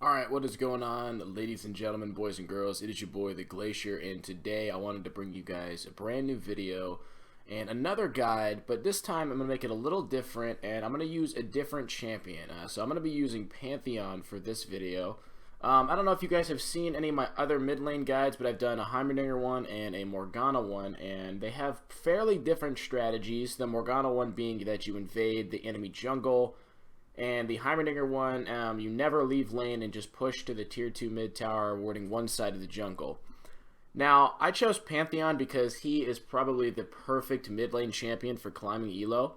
Alright, what is going on, ladies and gentlemen, boys and girls? It is your boy, the Glacier, and today I wanted to bring you guys a brand new video and another guide, but this time I'm going to make it a little different, and I'm going to use a different champion. So I'm going to be using Pantheon for this video. I don't know if you guys have seen any of my other mid lane guides, but I've done a Heimerdinger one and a Morgana one, and they have fairly different strategies. The Morgana one being that you invade the enemy jungle, and the Heimerdinger one, you never leave lane and just push to the tier 2 mid tower, warding one side of the jungle. Now, I chose Pantheon because he is probably the perfect mid lane champion for climbing elo.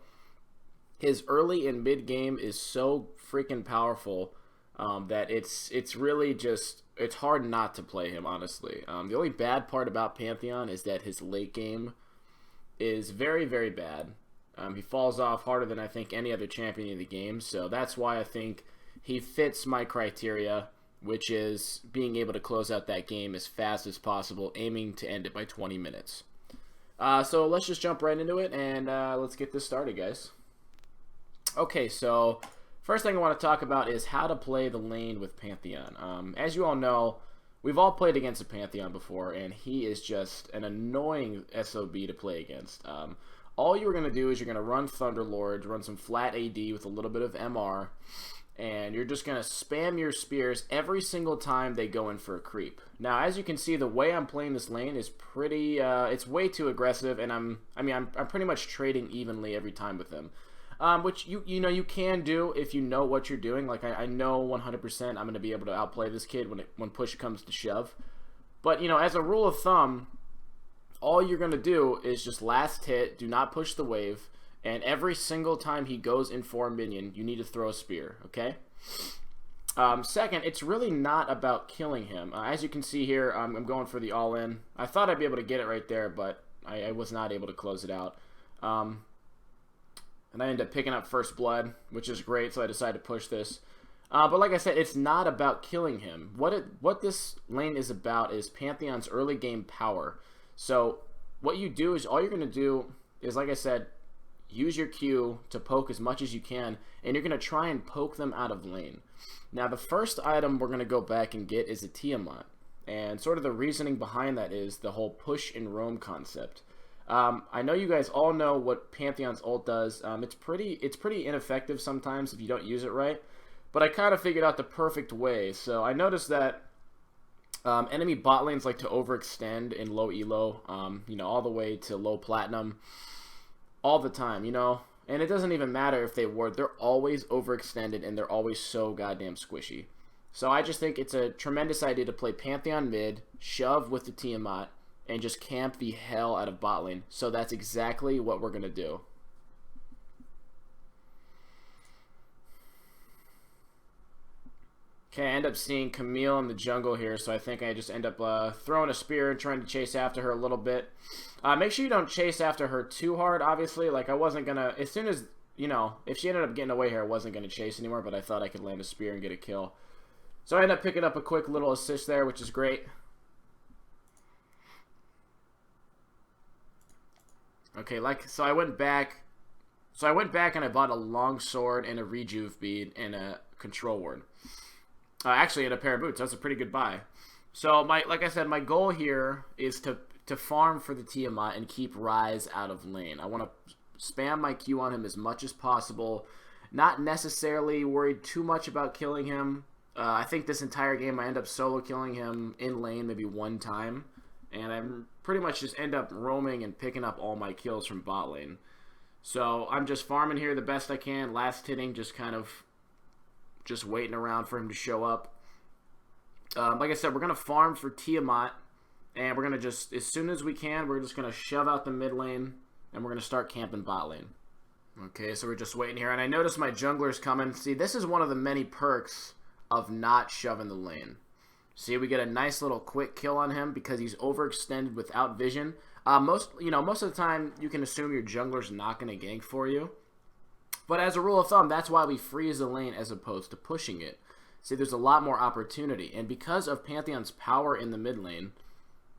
His early and mid game is so freaking powerful that it's really just, it's hard not to play him, honestly. The only bad part about Pantheon is that his late game is very, very bad. He falls off harder than I think any other champion in the game, so that's why I think he fits my criteria, which is being able to close out that game as fast as possible, aiming to end it by 20 minutes. So let's just jump right into it, and let's get this started, guys. Okay, so first thing I want to talk about is how to play the lane with Pantheon. As you all know, we've all played against a Pantheon before, and he is just an annoying SOB to play against. All you're going to do is you're going to run Thunderlords, run some flat AD with a little bit of MR, and you're just going to spam your spears every single time they go in for a creep. Now, as you can see, the way I'm playing this lane is pretty, it's way too aggressive, and I'm pretty much trading evenly every time with them. Which you know you can do if you know what you're doing. Like I know 100% I'm going to be able to outplay this kid when push comes to shove. But you know, as a rule of thumb, all you're going to do is just last hit, do not push the wave, and every single time he goes in for a minion, you need to throw a spear, okay? Second, it's really not about killing him. As you can see here, I'm going for the all-in. I thought I'd be able to get it right there, but I was not able to close it out. And I ended up picking up first blood, which is great, so I decided to push this. But like I said, it's not about killing him. What this lane is about is Pantheon's early game power. So what you do is all you're going to do is, like I said, use your Q to poke as much as you can, and you're going to try and poke them out of lane. Now, the first item we're going to go back and get is a Tiamat, and sort of the reasoning behind that is the whole push and roam concept. I know you guys all know what Pantheon's ult does. It's pretty ineffective sometimes if you don't use it right, but I kind of figured out the perfect way. So I noticed that enemy bot lanes like to overextend in low elo, you know, all the way to low platinum, all the time, you know, and it doesn't even matter if they ward, they're always overextended and they're always so goddamn squishy. So I just think it's a tremendous idea to play Pantheon mid, shove with the Tiamat, and just camp the hell out of bot lane. So that's exactly what we're going to do. Okay, I end up seeing Camille in the jungle here, so I think I just end up throwing a spear and trying to chase after her a little bit. Make sure you don't chase after her too hard, obviously. Like, I wasn't going to, as soon as, you know, if she ended up getting away here, I wasn't going to chase anymore, but I thought I could land a spear and get a kill. So I ended up picking up a quick little assist there, which is great. Okay, so I went back and I bought a long sword and a rejuve bead and a control ward. Actually, in a pair of boots. That's a pretty good buy. So, like I said, my goal here is to farm for the Tiamat and keep Rise out of lane. I want to spam my Q on him as much as possible. Not necessarily worried too much about killing him. I think this entire game I end up solo killing him in lane maybe one time. And I pretty much just end up roaming and picking up all my kills from bot lane. So, I'm just farming here the best I can. Last hitting, just kind of just waiting around for him to show up. Like I said, we're going to farm for Tiamat, and we're going to just, as soon as we can, we're just going to shove out the mid lane, and we're going to start camping bot lane. Okay, so we're just waiting here, and I noticed my jungler's coming. See, this is one of the many perks of not shoving the lane. See, we get a nice little quick kill on him because he's overextended without vision. Most of the time, you can assume your jungler's not going to gank for you. But as a rule of thumb, that's why we freeze the lane as opposed to pushing it. See, there's a lot more opportunity. And because of Pantheon's power in the mid lane,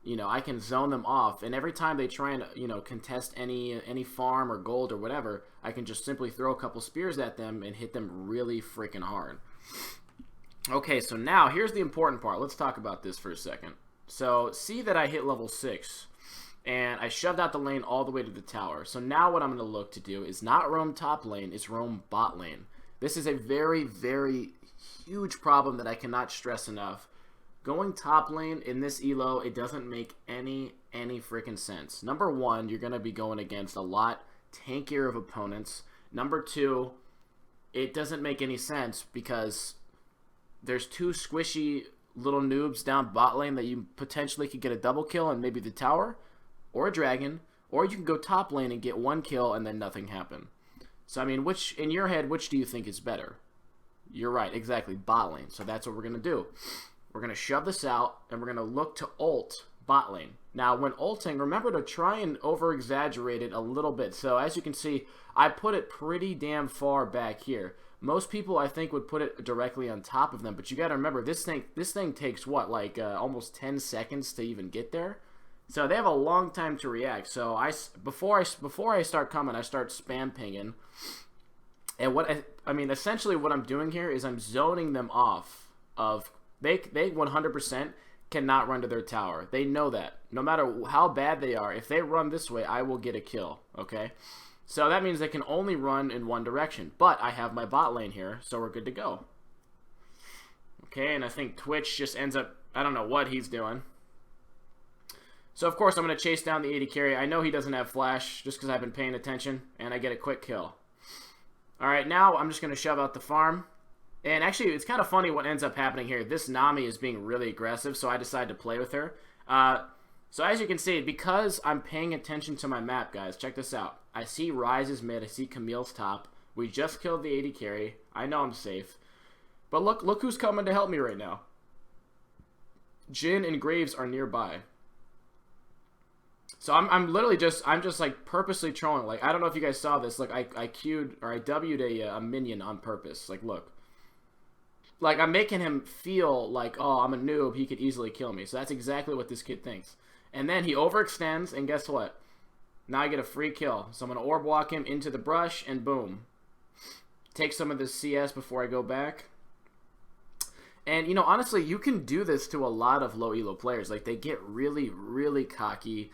you know, I can zone them off. And every time they try and, you know, contest any farm or gold or whatever, I can just simply throw a couple spears at them and hit them really freaking hard. Okay, so now here's the important part. Let's talk about this for a second. So see that I hit level 6, and I shoved out the lane all the way to the tower. So now what I'm going to look to do is not roam top lane, it's roam bot lane. This is a very, very huge problem that I cannot stress enough. Going top lane in this elo, it doesn't make any freaking sense. Number one, you're going to be going against a lot tankier of opponents. Number two, it doesn't make any sense because there's two squishy little noobs down bot lane that you potentially could get a double kill and maybe the tower or a dragon, or you can go top lane and get one kill and then nothing happen. So I mean, which in your head, which do you think is better? You're right, exactly, bot lane. So that's what we're going to do. We're going to shove this out, and we're going to look to ult bot lane. Now, when ulting, remember to try and over-exaggerate it a little bit. So as you can see, I put it pretty damn far back here. Most people, I think, would put it directly on top of them, but you got to remember, this thing takes, what, like almost 10 seconds to even get there? So they have a long time to react. So before I start coming, I start spam pinging. And I mean, essentially what I'm doing here is I'm zoning them off of... They 100% cannot run to their tower. They know that. No matter how bad they are, if they run this way, I will get a kill, okay? So that means they can only run in one direction. But I have my bot lane here, so we're good to go. Okay, and I think Twitch just ends up... I don't know what he's doing. So, of course, I'm going to chase down the AD carry. I know he doesn't have flash just because I've been paying attention, and I get a quick kill. Alright, now I'm just going to shove out the farm. And actually, it's kind of funny what ends up happening here. This Nami is being really aggressive, so I decided to play with her. So as you can see, because I'm paying attention to my map, guys, check this out. I see Ryze's mid, I see Camille's top. We just killed the AD carry. I know I'm safe. But look who's coming to help me right now. Jhin and Graves are nearby. So I'm literally just like purposely trolling. Like, I don't know if you guys saw this. Like, I queued, or I W'd a minion on purpose. Like, look. Like, I'm making him feel like, oh, I'm a noob, he could easily kill me. So that's exactly what this kid thinks. And then he overextends, and guess what? Now I get a free kill. So I'm going to orb walk him into the brush, and boom. Take some of this CS before I go back. And, you know, honestly, you can do this to a lot of low elo players. Like, they get really, really cocky.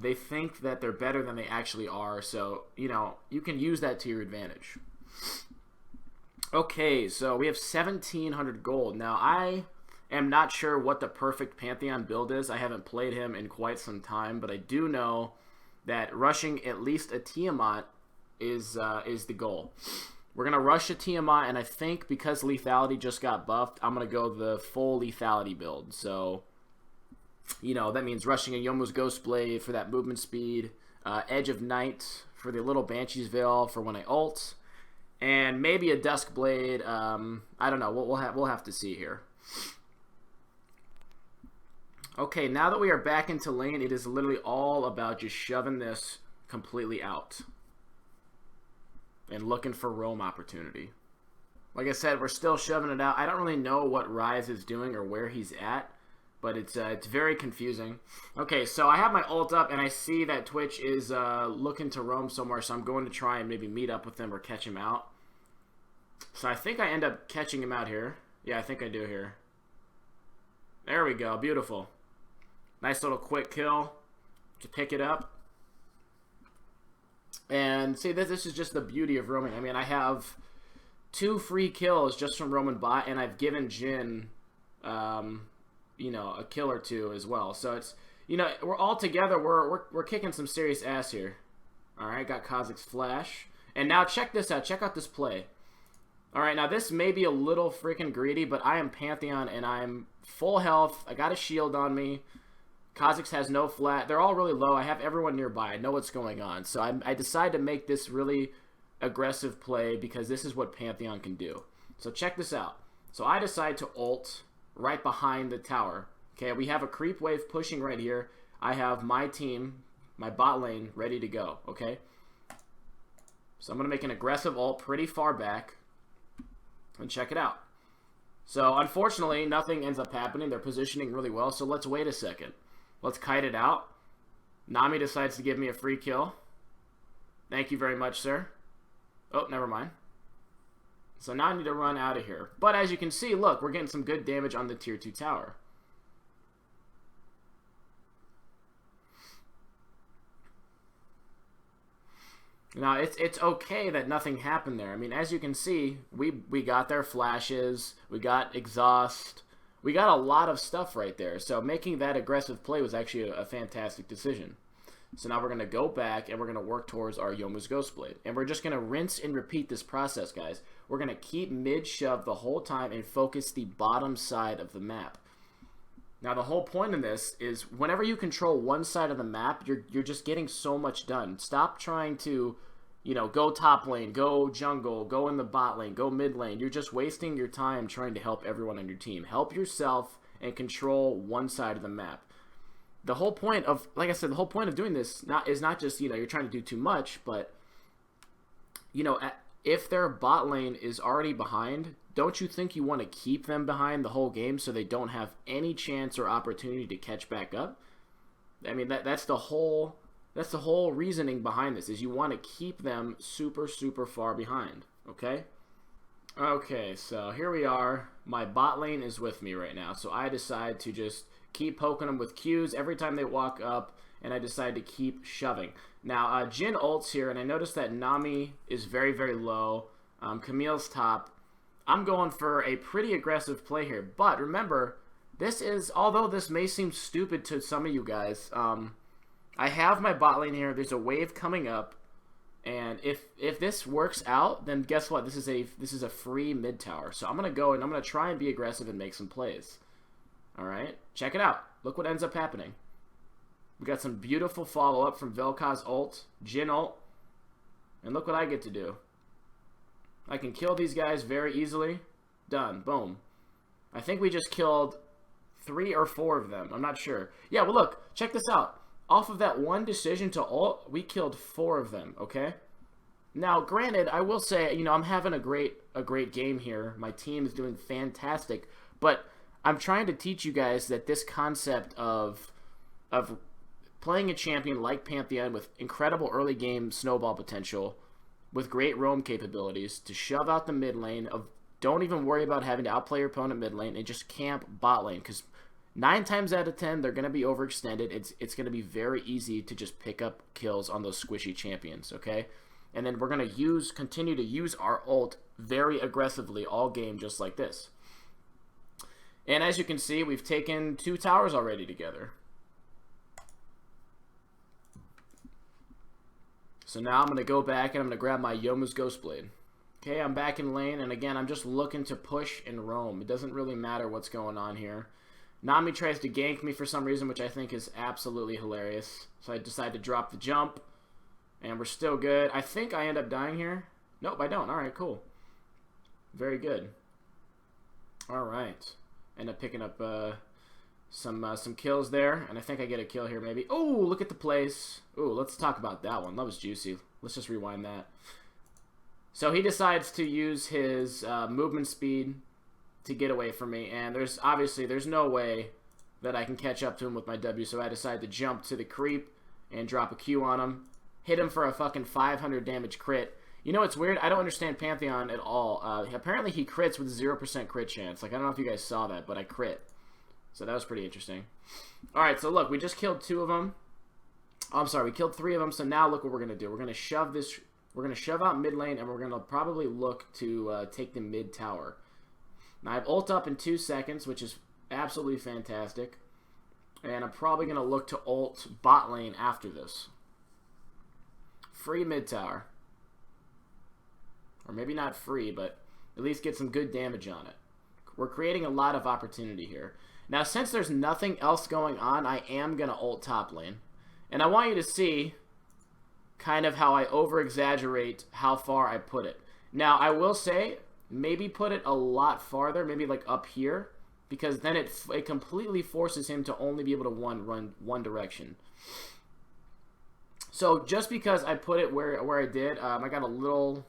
They think that they're better than they actually are. So, you know, you can use that to your advantage. Okay, so we have 1,700 gold. Now, I am not sure what the perfect Pantheon build is. I haven't played him in quite some time, but I do know that rushing at least a Tiamat is the goal. We're going to rush a Tiamat, and I think because lethality just got buffed, I'm going to go the full lethality build. So, you know, that means rushing a Youmuu's Ghost Blade for that movement speed, Edge of Night for the little Banshee's Veil for when I ult, and maybe a Dusk Blade. I don't know. We'll have to see here. Okay, now that we are back into lane, it is literally all about just shoving this completely out and looking for roam opportunity. Like I said, we're still shoving it out. I don't really know what Ryze is doing or where he's at, but it's very confusing. Okay, so I have my ult up, and I see that Twitch is looking to roam somewhere, so I'm going to try and maybe meet up with him or catch him out. So I think I end up catching him out here. Yeah, I think I do here. There we go. Beautiful. Nice little quick kill to pick it up. And see, this is just the beauty of roaming. I mean, I have 2 free kills just from roaming bot, and I've given Jhin, you know, a kill or 2 as well. So it's, you know, we're all together. We're kicking some serious ass here. All right, got Kha'Zix's flash, and now check this out. Check out this play. All right, now this may be a little freaking greedy, but I am Pantheon, and I'm full health. I got a shield on me. Kha'Zix has no flat. They're all really low. I have everyone nearby. I know what's going on. So I decided to make this really aggressive play because this is what Pantheon can do. So check this out. So I decide to ult right behind the tower. Okay, we have a creep wave pushing right here. I have my team, my bot lane, ready to go. Okay, so I'm going to make an aggressive ult pretty far back. And check it out. So unfortunately, nothing ends up happening. They're positioning really well. So let's wait a second. Let's kite it out. Nami decides to give me a free kill. Thank you very much, sir. Oh, never mind. So now I need to run out of here. But as you can see, look, we're getting some good damage on the tier 2 tower. Now, it's okay that nothing happened there. I mean, as you can see, we got their flashes, we got exhaust, we got a lot of stuff right there. So making that aggressive play was actually a fantastic decision. So now we're going to go back and we're going to work towards our Yomu's Ghostblade. And we're just going to rinse and repeat this process, guys. We're going to keep mid-shove the whole time and focus the bottom side of the map. Now, the whole point of this is whenever you control one side of the map, you're just getting so much done. Stop trying to, you know, go top lane, go jungle, go in the bot lane, go mid lane. You're just wasting your time trying to help everyone on your team. Help yourself and control one side of the map. The whole point of, like I said, the whole point of doing this is not just, you know, you're trying to do too much, but, you know, if their bot lane is already behind, don't you think you want to keep them behind the whole game so they don't have any chance or opportunity to catch back up? I mean, that's the whole reasoning behind this, is you want to keep them super, super far behind, okay? Okay, so here we are. My bot lane is with me right now, so I decide to just keep poking them with Qs every time they walk up, and I decide to keep shoving. Now, Jin ults here, and I notice that Nami is very, very low. Camille's top. I'm going for a pretty aggressive play here, but remember, this is, although this may seem stupid to some of you guys, I have my bot lane here. There's a wave coming up, and if this works out, then guess what? This is a free mid tower. So I'm gonna go and I'm gonna try and be aggressive and make some plays. All right, check it out. Look what ends up happening. We got some beautiful follow up from Vel'Koz ult, Jin ult, and look what I get to do. I can kill these guys very easily. Done. Boom. I think we just killed 3 or 4 of them. I'm not sure. Yeah, well, look. Check this out. Off of that one decision to ult, we killed 4 of them, okay? Now, granted, I will say, you know, I'm having a great game here. My team is doing fantastic. But I'm trying to teach you guys that this concept of playing a champion like Pantheon with incredible early game snowball potential, with great roam capabilities, to shove out the mid lane, don't even worry about having to outplay your opponent mid lane, and just camp bot lane, because 9 times out of 10 they're going to be overextended. It's going to be very easy to just pick up kills on those squishy champions, okay? And then we're going to continue to use our ult very aggressively all game, just like this. And as you can see, we've taken 2 towers already together. So now I'm going to go back and I'm going to grab my Yomu's Ghostblade. Okay, I'm back in lane, and again, I'm just looking to push and roam. It doesn't really matter what's going on here. Nami tries to gank me for some reason, which I think is absolutely hilarious. So I decide to drop the jump, and we're still good. I think I end up dying here. Nope, I don't. All right, cool. Very good. All right. End up picking up some kills there, and I think I get a kill here maybe. Oh, look at the place. Oh, let's talk about that one. That was juicy. Let's just rewind that. So he decides to use his movement speed to get away from me, and there's no way that I can catch up to him with my W, so I decide to jump to the creep and drop a Q on him, hit him for a fucking 500 damage crit. You know, it's weird. I don't understand Pantheon at all. Apparently he crits with 0% crit chance. Like, I don't know if you guys saw that, but I crit. So that was pretty interesting. Alright, so look, we just killed 2 of them. Oh, I'm sorry, we killed 3 of them, so now look what we're going to do. We're going to shove this... We're going to shove out mid lane, and we're going to probably look to take the mid tower. Now, I have ult up in 2 seconds, which is absolutely fantastic. And I'm probably going to look to ult bot lane after this. Free mid tower. Or maybe not free, but at least get some good damage on it. We're creating a lot of opportunity here. Now, since there's nothing else going on, I am going to ult top lane. And I want you to see kind of how I over-exaggerate how far I put it. Now, I will say, maybe put it a lot farther, maybe like up here, because then it completely forces him to only be able to run one direction. So just because I put it where I did, I got a little...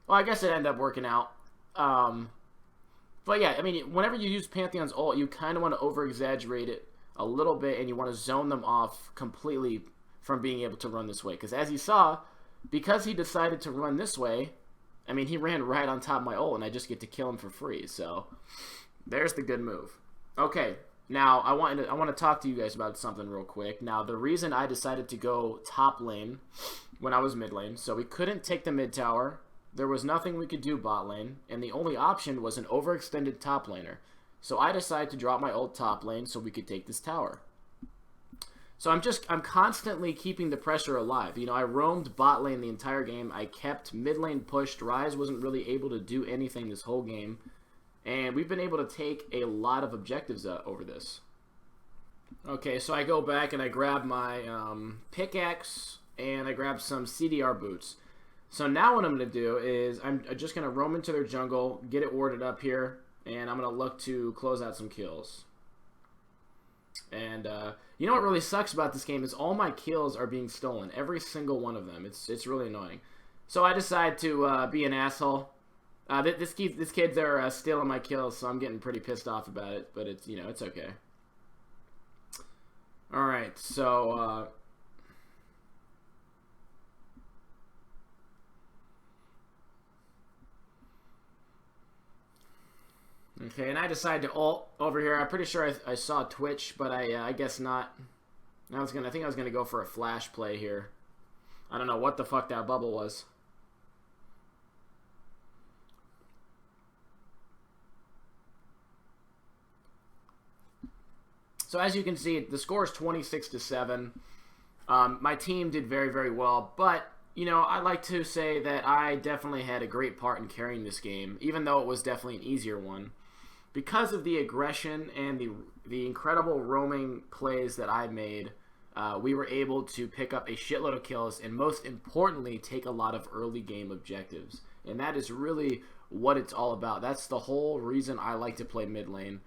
Well, I guess it ended up working out. But yeah, I mean, whenever you use Pantheon's ult, you kind of want to over-exaggerate it a little bit, and you want to zone them off completely from being able to run this way. Because as you saw, because he decided to run this way, I mean, he ran right on top of my ult, and I just get to kill him for free. So there's the good move. Okay, now I want to talk to you guys about something real quick. Now, the reason I decided to go top lane when I was mid lane, so we couldn't take the mid tower. There was nothing we could do bot lane, and the only option was an overextended top laner. So I decided to drop my ult top lane so we could take this tower. So I'm constantly keeping the pressure alive. You know, I roamed bot lane the entire game. I kept mid lane pushed. Ryze wasn't really able to do anything this whole game. And we've been able to take a lot of objectives over this. Okay, so I go back and I grab my pickaxe and I grab some CDR boots. So now what I'm going to do is I'm just going to roam into their jungle, get it warded up here, and I'm going to look to close out some kills. And you know what really sucks about this game is all my kills are being stolen. Every single one of them. It's really annoying. So I decide to be an asshole. This kids are stealing my kills, so I'm getting pretty pissed off about it. But it's, you know, it's okay. All right, so okay, and I decided to ult over here. I'm pretty sure I saw Twitch, but I guess not. I think I was gonna go for a flash play here. I don't know what the fuck that bubble was. So as you can see, the score is 26-7. My team did very, very well, but you know, I like to say that I definitely had a great part in carrying this game, even though it was definitely an easier one. Because of the aggression and the incredible roaming plays that I made, we were able to pick up a shitload of kills and most importantly, take a lot of early game objectives. And that is really what it's all about. That's the whole reason I like to play mid lane.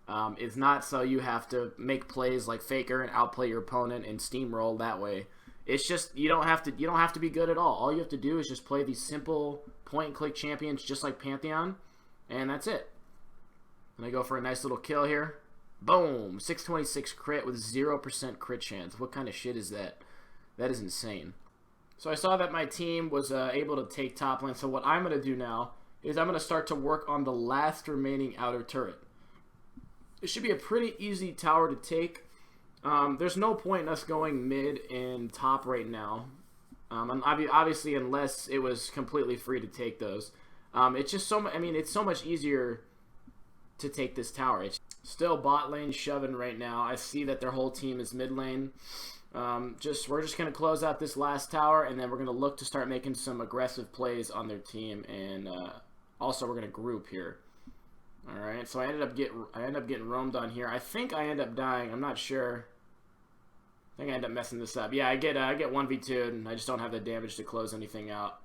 It's not so you have to make plays like Faker and outplay your opponent and steamroll that way. It's just you don't have to be good at all. All you have to do is just play these simple point and click champions just like Pantheon, and that's it. And I go for a nice little kill here. Boom! 626 crit with 0% crit chance. What kind of shit is that? That is insane. So I saw that my team was able to take top lane. So what I'm going to do now is I'm going to start to work on the last remaining outer turret. It should be a pretty easy tower to take. There's no point in us going mid and top right now. Obviously, unless it was completely free to take those. It's just so. I mean, it's so much easier to take this tower. It's still bot lane shoving right now. I see that their whole team is mid lane. We're just gonna close out this last tower, and then we're gonna look to start making some aggressive plays on their team, and also we're gonna group here. All right, so I ended up getting roamed on here. I think I end up dying. I'm not sure. I think I end up messing this up. Yeah, I get 1v2'd, and I just don't have the damage to close anything out.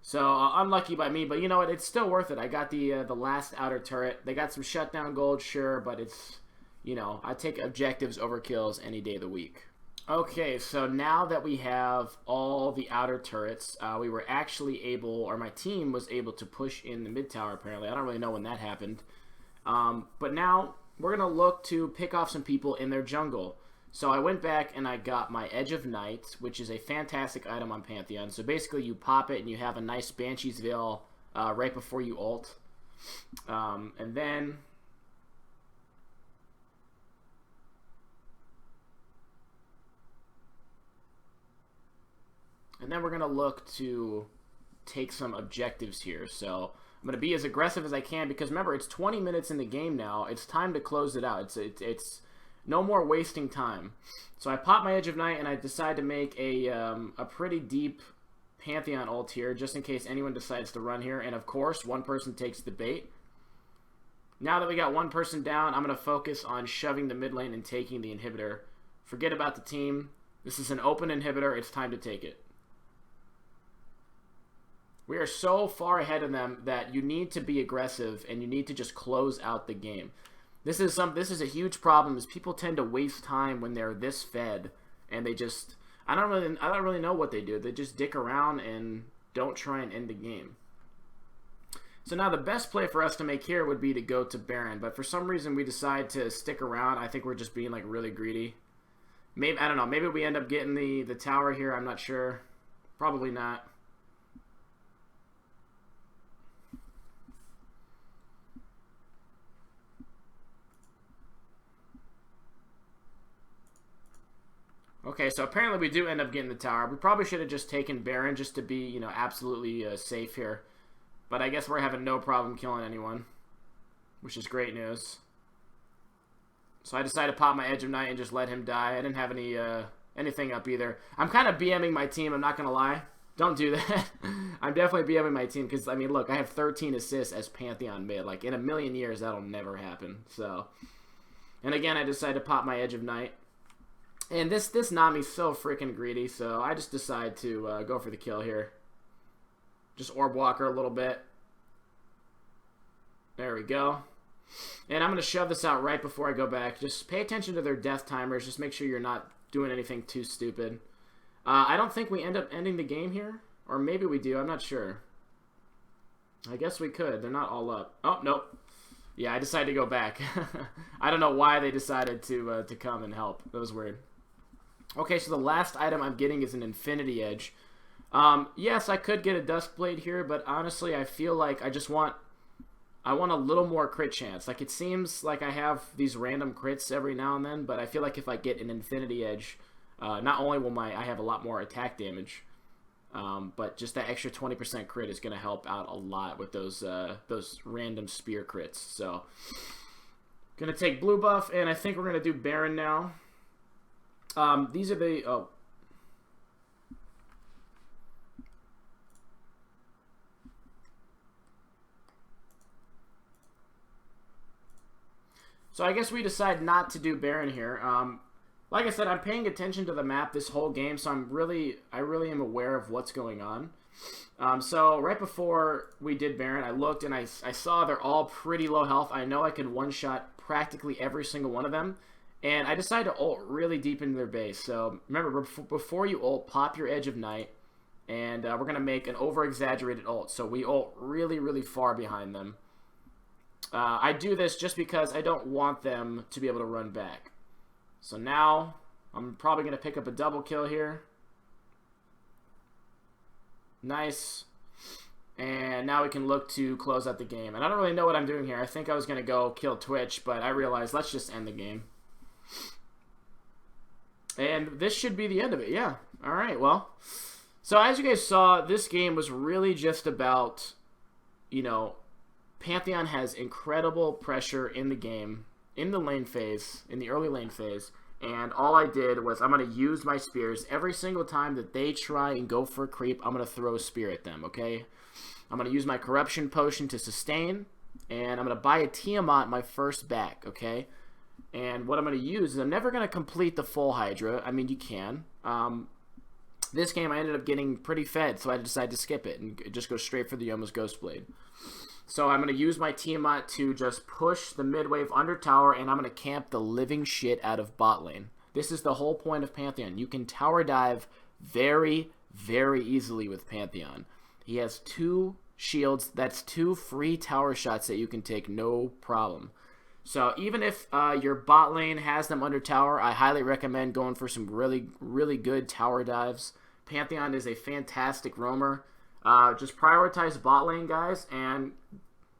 So unlucky by me, but you know what? It's still worth it. I got the last outer turret. They got some shutdown gold, sure, but it's, you know, I take objectives over kills any day of the week. Okay, so now that we have all the outer turrets, we were actually able, or my team was able to push in the mid tower, apparently. I don't really know when that happened. But now we're going to look to pick off some people in their jungle. So I went back and I got my Edge of Night, which is a fantastic item on Pantheon. So basically you pop it and you have a nice Banshee's Veil right before you ult. And then we're going to look to take some objectives here. So I'm going to be as aggressive as I can because remember, it's 20 minutes in the game now. It's time to close it out. It's no more wasting time. So I pop my Edge of Night and I decide to make a pretty deep Pantheon ult here just in case anyone decides to run here. And of course, one person takes the bait. Now that we got one person down, I'm going to focus on shoving the mid lane and taking the inhibitor. Forget about the team. This is an open inhibitor. It's time to take it. We are so far ahead of them that you need to be aggressive and you need to just close out the game. This is a huge problem is people tend to waste time when they're this fed and they just I don't really know what they do. They just dick around and don't try and end the game. So now the best play for us to make here would be to go to Baron, but for some reason we decide to stick around. I think we're just being like really greedy. Maybe I don't know, maybe we end up getting the tower here, I'm not sure. Probably not. Okay, so apparently we do end up getting the tower. We probably should have just taken Baron just to be, you know, absolutely safe here. But I guess we're having no problem killing anyone, which is great news. So I decided to pop my Edge of Night and just let him die. I didn't have any anything up either. I'm kind of BMing my team, I'm not going to lie. Don't do that. I'm definitely BMing my team because, I mean, look, I have 13 assists as Pantheon mid. Like, in a million years, that'll never happen. So, and again, I decided to pop my Edge of Night. And this Nami's so freaking greedy, so I just decide to go for the kill here. Just Orb Walker a little bit. There we go. And I'm going to shove this out right before I go back. Just pay attention to their death timers. Just make sure you're not doing anything too stupid. I don't think we end up ending the game here. Or maybe we do. I'm not sure. I guess we could. They're not all up. Oh, nope. Yeah, I decided to go back. I don't know why they decided to come and help. That was weird. Okay, so the last item I'm getting is an Infinity Edge. Yes, I could get a Duskblade here, but honestly, I feel like I want a little more crit chance. Like, it seems like I have these random crits every now and then, but I feel like if I get an Infinity Edge, not only will I have a lot more attack damage, but just that extra 20% crit is going to help out a lot with those random spear crits. So, going to take blue buff, and I think we're going to do Baron now. These are the... Oh. So I guess we decide not to do Baron here. Like I said, I'm paying attention to the map this whole game, so I really am aware of what's going on. So right before we did Baron, I looked and I saw they're all pretty low health. I know I can one-shot practically every single one of them. And I decided to ult really deep into their base. So remember, before you ult, pop your Edge of Night. And we're going to make an over-exaggerated ult. So we ult really, really far behind them. I do this just because I don't want them to be able to run back. So now, I'm probably going to pick up a double kill here. Nice. And now we can look to close out the game. And I don't really know what I'm doing here. I think I was going to go kill Twitch, but I realized let's just end the game. And this should be the end of it, yeah. Alright, well. So as you guys saw, this game was really just about, you know, Pantheon has incredible pressure in the game, in the lane phase, in the early lane phase, and all I did was I'm going to use my spears. Every single time that they try and go for a creep, I'm going to throw a spear at them, okay? I'm going to use my Corruption Potion to sustain, and I'm going to buy a Tiamat my first back, okay? And what I'm going to use is I'm never going to complete the full Hydra. I mean, you can. This game I ended up getting pretty fed, so I decided to skip it and just go straight for the Yoma's Ghostblade. So I'm going to use my Tiamat to just push the mid-wave under tower, and I'm going to camp the living shit out of bot lane. This is the whole point of Pantheon. You can tower dive very, very easily with Pantheon. He has 2 shields. That's 2 free tower shots that you can take, no problem. So even if your bot lane has them under tower, I highly recommend going for some really, really good tower dives. Pantheon is a fantastic roamer. Just prioritize bot lane, guys, and,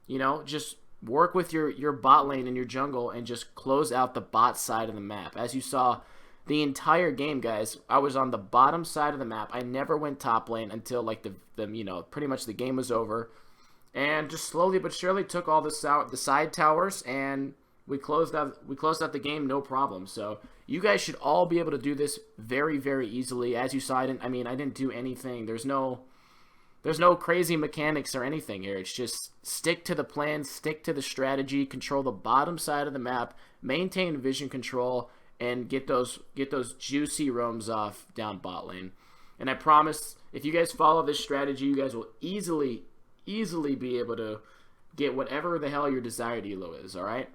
you know, just work with your bot lane and your jungle and just close out the bot side of the map. As you saw, the entire game, guys, I was on the bottom side of the map. I never went top lane until, like, you know, pretty much the game was over. And just slowly but surely took all the side towers, and we closed out the game, no problem. So you guys should all be able to do this very, very easily. As you saw, I didn't do anything. There's no crazy mechanics or anything here. It's just stick to the plan, stick to the strategy, control the bottom side of the map, maintain vision control, and get those juicy roams off down bot lane. And I promise, if you guys follow this strategy, you guys will easily be able to get whatever the hell your desired elo is, alright?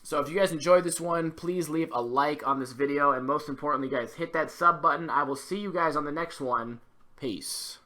So if you guys enjoyed this one, please leave a like on this video, and most importantly, guys, hit that sub button. I will see you guys on the next one. Peace.